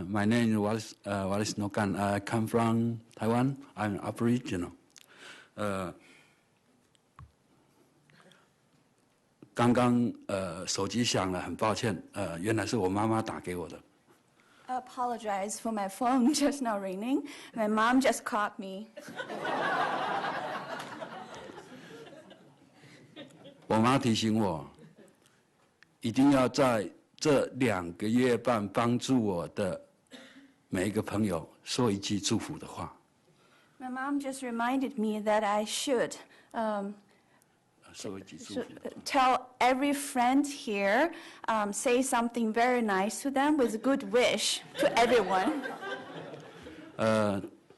My name is Wallace Nokan. I come from Taiwan. I'm Aboriginal. 刚刚手机响了，很抱歉，原来是我妈妈打给我的。 I apologize for my phone just now ringing. My mom just called me. 我妈提醒我，一定要在这2个月半帮助我的每一个朋友说一句祝福的话。 My mom just reminded me that I should 说一句祝福。 tell every friend here, say something very nice to them with good wish to everyone.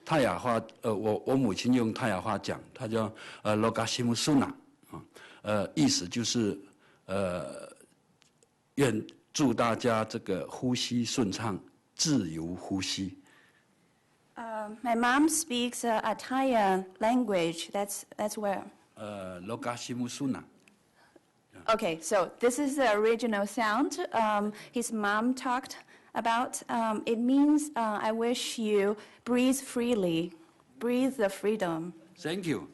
泰雅话，我母亲用泰雅话讲，她叫loga simu suna，意思就是愿祝大家这个呼吸顺畅，自由呼吸。 My mom speaks a Thai language. That's where. Loga simu suna. Okay, so this is the original sound his mom talked about. It means I wish you breathe freely, breathe the freedom. Thank you.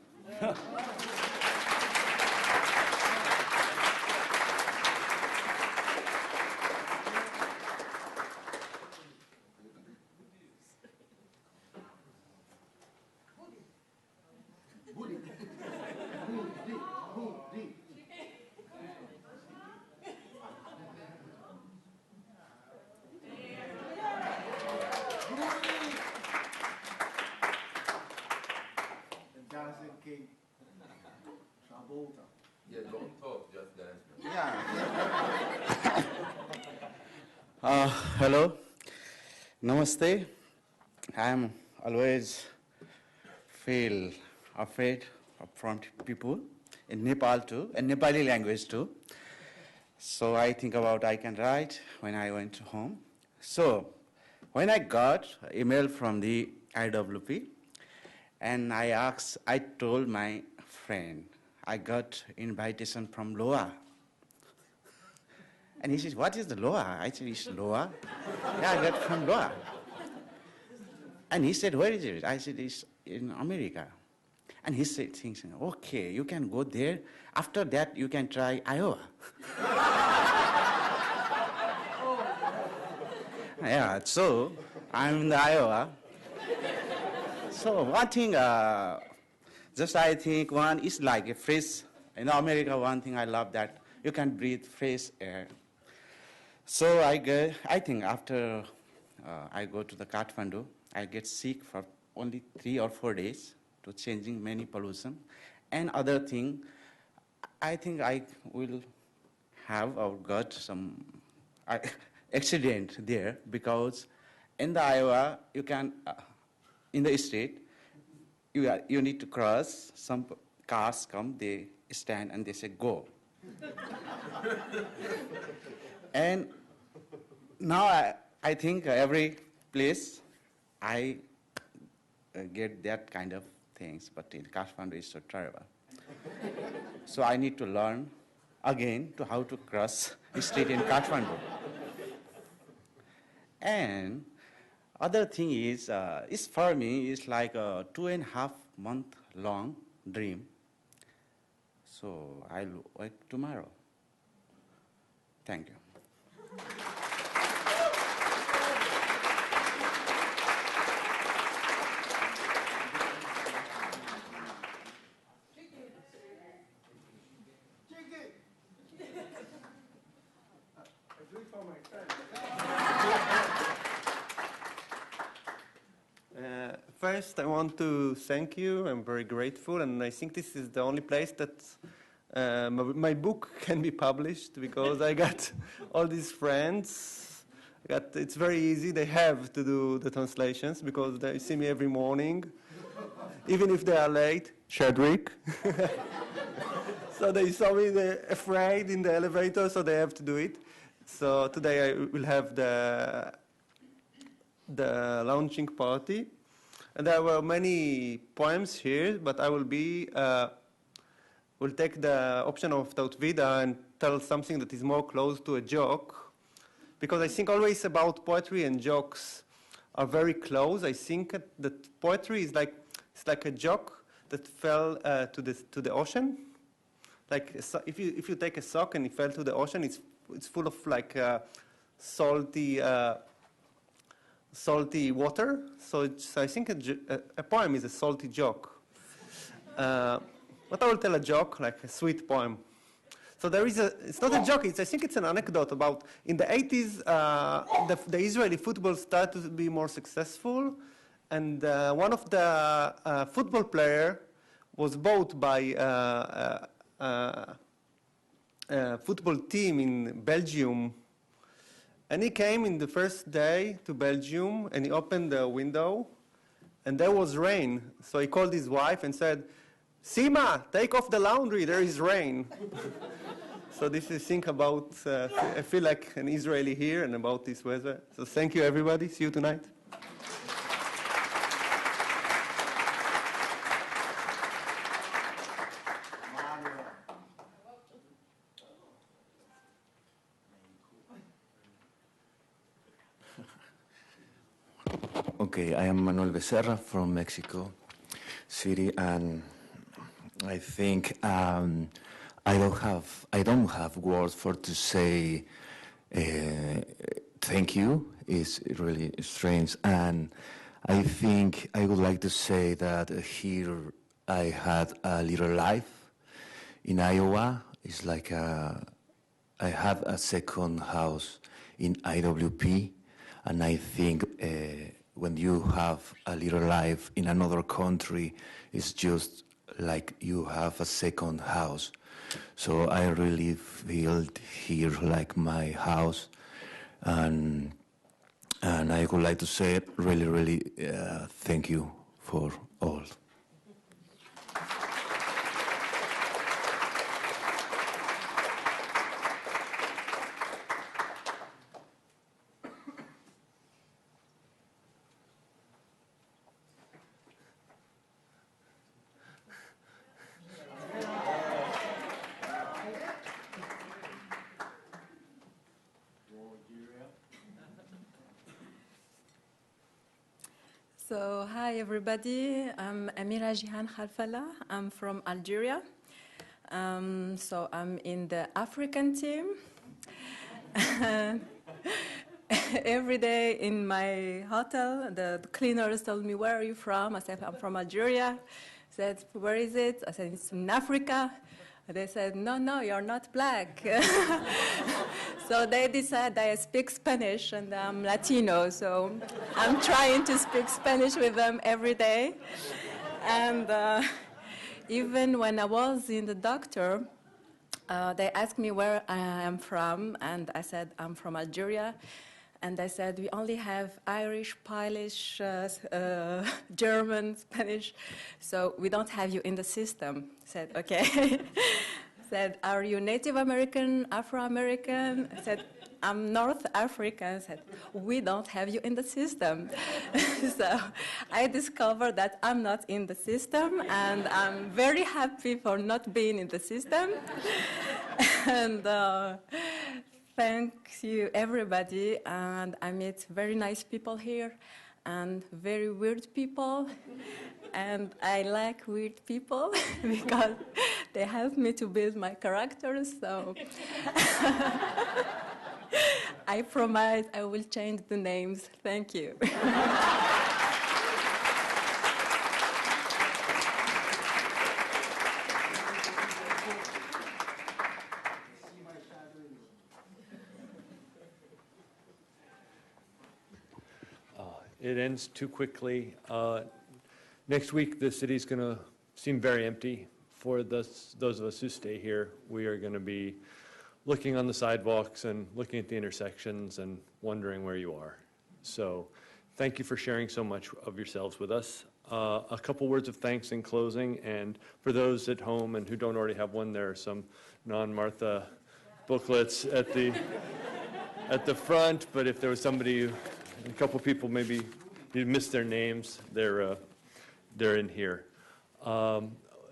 Yeah, don't talk, just dance. Hello, Namaste. I'm always feel afraid of front people in Nepal too, and Nepali language too. So I think about I can write when I went home. So when I got email from the IWP, and I told my friend, I got invitation from Loa. And he says, what is the Loa? I said, it's Loa. Yeah, I got from Loa. And he said, where is it? I said, it's in America. And he said, thinking, okay, you can go there. After that, you can try Iowa. Yeah, so I'm in the Iowa. So one thing, just I think one is like a fresh, in America, one thing I love that you can breathe fresh air. So I think after I go to the Kathmandu, I get sick for only 3 or 4 days to changing many pollution. And other thing, I think I will have or got some accident there because in the Iowa, you can, in the state, you need to cross, some cars come, they stand and they say, go. And now I think every place I get that kind of things, but in Kathmandu it's so terrible. So I need to learn again to how to cross the street in Kathmandu. And other thing is for me, it's like a 2.5 month long dream. So I'll wake tomorrow. Thank you. First, I want to thank you. I'm very grateful, and I think this is the only place that my book can be published, because I got all these friends. It's very easy. They have to do the translations because they see me every morning, even if they are late. Shadrick. So they saw me afraid in the elevator, so they have to do it. So today I will have the launching party. And there were many poems here, but I will take the option of Tautvida and tell something that is more close to a joke, because I think always about poetry and jokes are very close. I think that poetry is like a joke that fell to the ocean. Like if you take a sock and it fell to the ocean, it's full of like salty water. So I think a poem is a salty joke. But I will tell a joke, like a sweet poem. So it's not a joke, I think it's an anecdote about, in the 80s, the Israeli football started to be more successful, and one of the football player was bought by a football team in Belgium. And he came in the first day to Belgium, and he opened the window, and there was rain. So he called his wife and said, "Sima, take off the laundry, there is rain." So this is think about, I feel like an Israeli here and about this weather. So thank you, everybody. See you tonight. Okay, I am Manuel Becerra from Mexico City, and I think I don't have words for to say thank you. It's really strange, and I think I would like to say that here I had a little life in Iowa. It's like I have a second house in IWP, and I think when you have a little life in another country, it's just like you have a second house. So I really feel here like my house, and I would like to say really thank you for all. So, hi everybody, I'm Amira Jihan Khalfala, I'm from Algeria. So I'm in the African team. Every day in my hotel, the cleaners told me, "Where are you from?" I said, "I'm from Algeria." Said, "Where is it?" I said, "It's in Africa." They said, no, you're not black." So they decided I speak Spanish, and I'm Latino, so I'm trying to speak Spanish with them every day. And even when I was in the doctor, they asked me where I am from, and I said, I'm from Algeria. And they said, we only have Irish, Polish, German, Spanish, so we don't have you in the system. I said, okay. Said, are you Native American, Afro-American? I said, I'm North African. Said, we don't have you in the system. So I discovered that I'm not in the system, and I'm very happy for not being in the system. And thank you, everybody. And I meet very nice people here and very weird people. And I like weird people because they help me to build my characters. So I promise I will change the names. Thank you. It ends too quickly. Next week, the city's going to seem very empty. For those of us who stay here, we are going to be looking on the sidewalks and looking at the intersections and wondering where you are. So thank you for sharing so much of yourselves with us. A couple words of thanks in closing, and for those at home and who don't already have one, there are some non-Martha booklets at the front, but if there was somebody, a couple people maybe you missed their names, they're in here.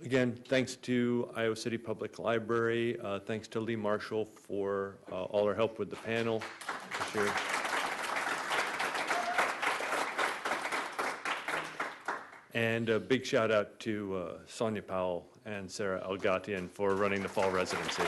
Again, thanks to Iowa City Public Library. Thanks to Lee Marshall for all her help with the panel. Sure. And a big shout out to Sonia Powell and Sarah Elgatian for running the fall residency.